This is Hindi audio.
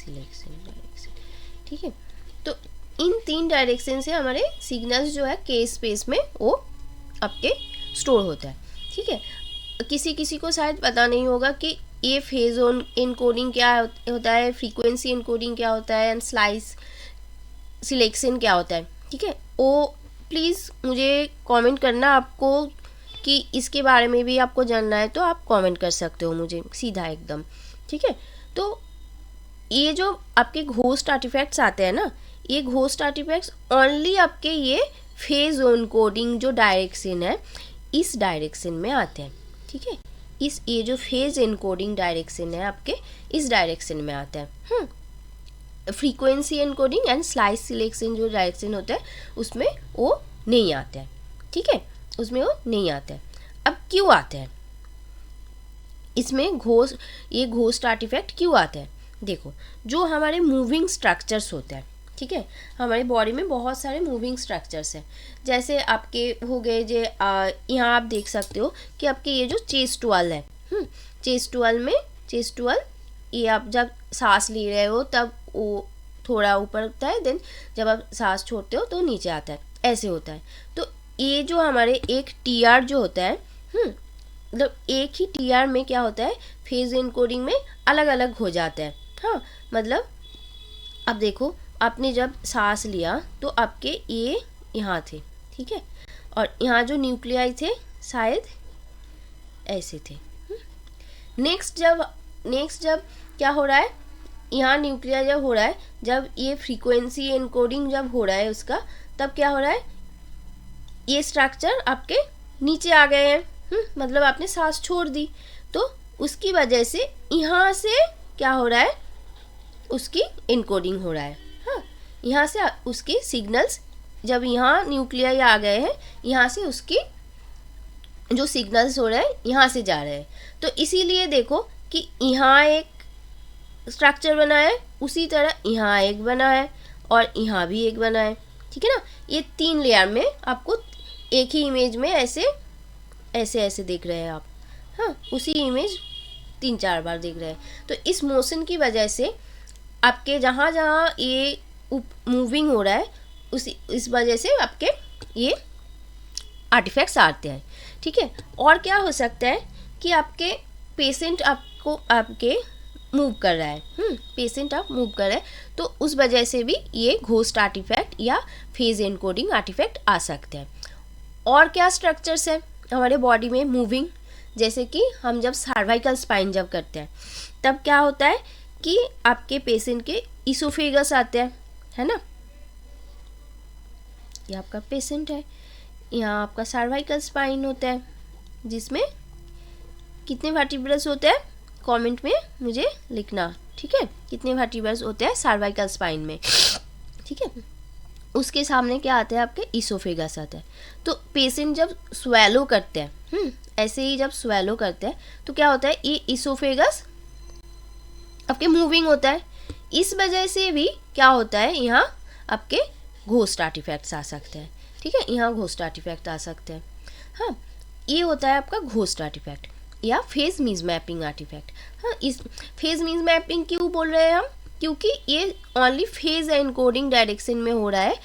सिलेक्शन डायरेक्शन, ठीक है। तो इन 3 डायरेक्शन से हमारे सिग्नल्स जो है के स्पेस में वो आपके स्टोर होता है, ठीक है। किसी किसी को शायद पता नहीं होगा कि ये फेज एनकोडिंग क्या होता है, फ्रीक्वेंसी एनकोडिंग क्या होता है, एंड स्लाइस सिलेक्शन क्या होता है, ठीक है। वो प्लीज़ मुझे कमेंट करना आपको कि इसके बारे में भी आपको जानना है तो आप कमेंट कर सकते हो मुझे सीधा एकदम, ठीक है। तो ये जो आपके घोस्ट आर्टिफैक्ट्स आते हैं ना, ये घोस्ट आर्टिफैक्ट्स ओनली आपके ये फेज एनकोडिंग जो डायरेक्शन है इस डायरेक्शन में आते हैं, ठीक है। ये जो फेज एनकोडिंग डायरेक्शन है आपके इस डायरेक्शन में आता है। Frequency encoding and slice selection जो डायरेक्शन होता है उसमें वो नहीं आता है, ठीक है, उसमें वो नहीं आता है। अब क्यों आता है इसमें ये घोस्ट आर्टिफैक्ट क्यों आता है? देखो, जो हमारे मूविंग स्ट्रक्चर्स होते हैं, ठीक है, हमारी बॉडी में बहुत सारे मूविंग स्ट्रक्चर्स हैं। जैसे आपके हो गए जो यहाँ आप देख सकते हो कि आपके ये जो चेस्ट वाल है, चेस्ट वाल ये आप जब सांस ले रहे हो तब वो थोड़ा ऊपर होता है, देन जब आप सांस छोड़ते हो तो नीचे आता है, ऐसे होता है। तो ये जो हमारे एक टीआर जो होता है, मतलब एक ही टीआर में क्या होता है, फेज एनकोडिंग में अलग अलग हो जाता है। हाँ, मतलब अब देखो, आपने जब सांस लिया तो आपके ये यहाँ थे, ठीक है, और यहाँ जो न्यूक्लियाई थे शायद ऐसे थे। नेक्स्ट जब क्या हो रहा है, यहाँ न्यूक्लिया जब हो रहा है, जब ये फ्रीक्वेंसी एनकोडिंग जब हो रहा है उसका, तब क्या हो रहा है, ये स्ट्रक्चर आपके नीचे आ गए हैं। मतलब आपने सांस छोड़ दी तो उसकी वजह से यहाँ से क्या हो रहा है, उसकी एनकोडिंग हो रहा है। हाँ, यहाँ से उसके सिग्नल्स जब यहाँ न्यूक्लियाई आ गए हैं, यहाँ से उसकी जो सिग्नल्स हो रहे हैं यहाँ से जा रहे हैं। तो इसीलिए देखो कि यहाँ एक स्ट्रक्चर बना है, उसी तरह यहाँ एक बना है और यहाँ भी एक बना है, ठीक है ना। ये 3 लेयर में आपको एक ही इमेज में ऐसे ऐसे ऐसे देख रहे हैं आप। हाँ, उसी इमेज 3-4 बार देख रहे हैं। तो इस मोशन की वजह से आपके जहाँ जहाँ ये मूविंग हो रहा है इस वजह से आपके ये आर्टिफैक्ट्स आते हैं, ठीक है। और क्या हो सकता है कि आपके पेशेंट आपके मूव कर रहा है, पेशेंट आप मूव कर रहे हैं तो उस वजह से भी ये घोस्ट आर्टिफैक्ट या फेज एनकोडिंग आर्टिफैक्ट आ सकते हैं। और क्या स्ट्रक्चर्स है हमारे बॉडी में मूविंग, जैसे कि हम जब सर्वाइकल स्पाइन जब करते हैं तब क्या होता है कि आपके पेशेंट के इसोफेगस आते हैं, है ना। ये आपका पेशेंट है, यहाँ आपका सर्वाइकल स्पाइन होता है जिसमें कितने वर्टिब्रल्स होते हैं, कमेंट में मुझे लिखना, ठीक है, कितने वर्टिब्रल्स होते हैं सर्वाइकल स्पाइन में, ठीक है। उसके सामने क्या आता है, आपके इसोफेगस आता है। तो पेशेंट जब स्वेलो करते हैं, ऐसे ही जब स्वेलो करते हैं तो क्या होता है, ये इसोफेगस आपके मूविंग होता है। इस वजह से भी क्या होता है, यहाँ आपके घोस्ट आर्टिफैक्ट्स आ सकते हैं, ठीक है, यहाँ घोस्ट आर्टिफैक्ट आ सकते हैं। हाँ, ये होता है आपका घोस्ट आर्टिफैक्ट या फेज मिसमैपिंग आर्टिफैक्ट। हाँ, इस फेज मिसमैपिंग क्यों बोल रहे हैं हम, क्योंकि ये ओनली फेज एनकोडिंग डायरेक्शन में हो रहा है।